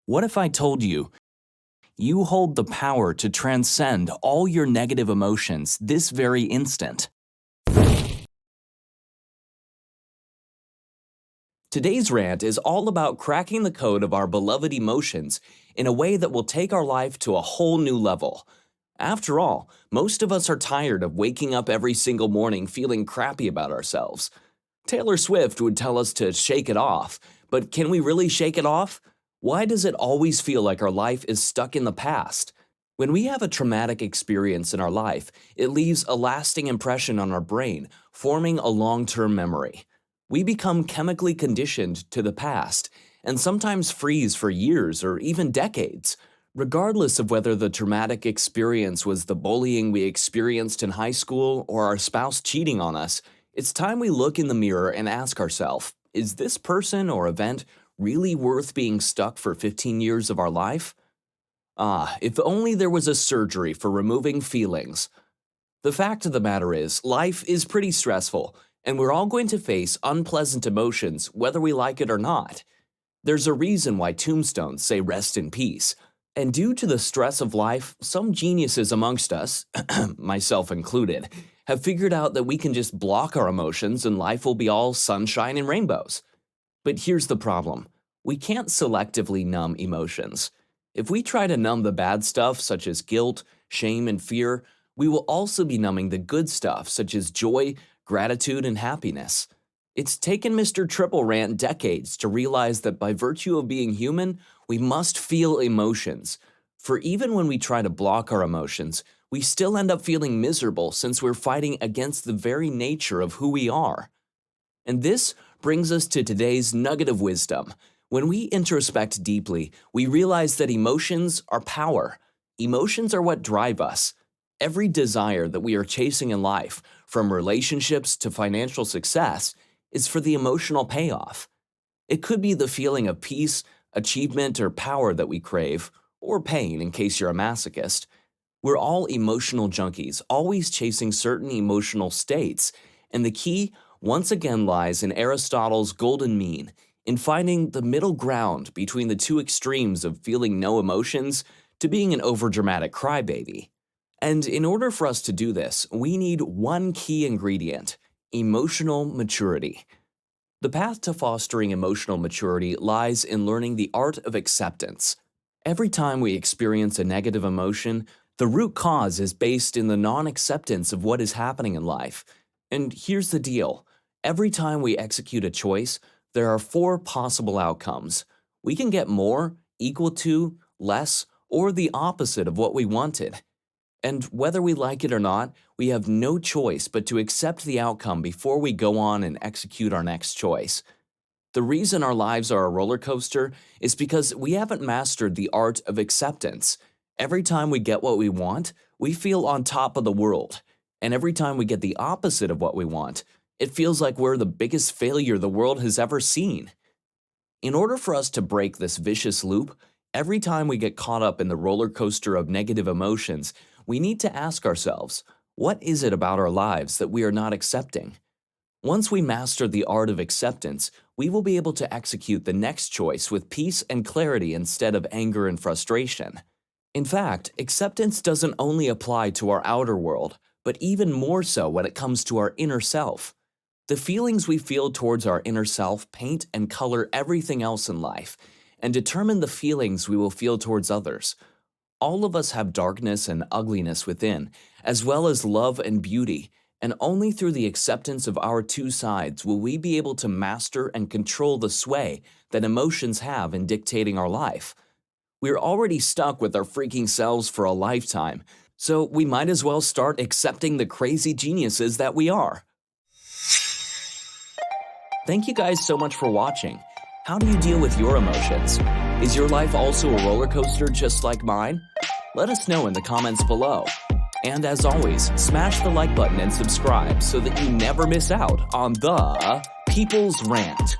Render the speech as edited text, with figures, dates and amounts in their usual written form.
What if I told you, you hold the power to transcend all your negative emotions this very instant? Today's rant is all about cracking the code of our beloved emotions in a way that will take our life to a whole new level. After all, most of us are tired of waking up every single morning feeling crappy about ourselves. Taylor Swift would tell us to shake it off, but can we really shake it off? Why does it always feel like our life is stuck in the past? When we have a traumatic experience in our life, it leaves a lasting impression on our brain, forming a long-term memory. We become chemically conditioned to the past, and sometimes freeze for years or even decades. Regardless of whether the traumatic experience was the bullying we experienced in high school or our spouse cheating on us, it's time we look in the mirror and ask ourselves, is this person or event really worth being stuck for 15 years of our life? If only there was a surgery for removing feelings. The fact of the matter is, life is pretty stressful, and we're all going to face unpleasant emotions whether we like it or not. There's a reason why tombstones say rest in peace. And due to the stress of life, some geniuses amongst us, myself included, have figured out that we can just block our emotions and life will be all sunshine and rainbows. But here's the problem. We can't selectively numb emotions. If we try to numb the bad stuff such as guilt, shame, and fear, we will also be numbing the good stuff such as joy, gratitude, and happiness. It's taken Mr. Triple Rant decades to realize that by virtue of being human, we must feel emotions. For even when we try to block our emotions, we still end up feeling miserable since we're fighting against the very nature of who we are. And this brings us to today's nugget of wisdom. When we introspect deeply, we realize that emotions are power. Emotions are what drive us. Every desire that we are chasing in life, from relationships to financial success, is for the emotional payoff. It could be the feeling of peace, achievement, or power that we crave, or pain in case you're a masochist. We're all emotional junkies, always chasing certain emotional states, and the key, once again, lies in Aristotle's golden mean, in finding the middle ground between the two extremes of feeling no emotions to being an overdramatic crybaby. And in order for us to do this, we need one key ingredient: emotional maturity. The path to fostering emotional maturity lies in learning the art of acceptance. Every time we experience a negative emotion, the root cause is based in the non-acceptance of what is happening in life. And here's the deal. Every time we execute a choice, there are 4 possible outcomes. We can get more, equal to, less, or the opposite of what we wanted. And whether we like it or not, we have no choice but to accept the outcome before we go on and execute our next choice. The reason our lives are a roller coaster is because we haven't mastered the art of acceptance. Every time we get what we want, we feel on top of the world. And every time we get the opposite of what we want, it feels like we're the biggest failure the world has ever seen. In order for us to break this vicious loop, every time we get caught up in the roller coaster of negative emotions, we need to ask ourselves, what is it about our lives that we are not accepting? Once we master the art of acceptance, we will be able to execute the next choice with peace and clarity instead of anger and frustration. In fact, acceptance doesn't only apply to our outer world, but even more so when it comes to our inner self. The feelings we feel towards our inner self paint and color everything else in life, and determine the feelings we will feel towards others. All of us have darkness and ugliness within, as well as love and beauty, and only through the acceptance of our two sides will we be able to master and control the sway that emotions have in dictating our life. We're already stuck with our freaking selves for a lifetime, so we might as well start accepting the crazy geniuses that we are. Thank you guys so much for watching. How do you deal with your emotions? Is your life also a roller coaster just like mine? Let us know in the comments below. And as always, smash the like button and subscribe so that you never miss out on the People's Rant.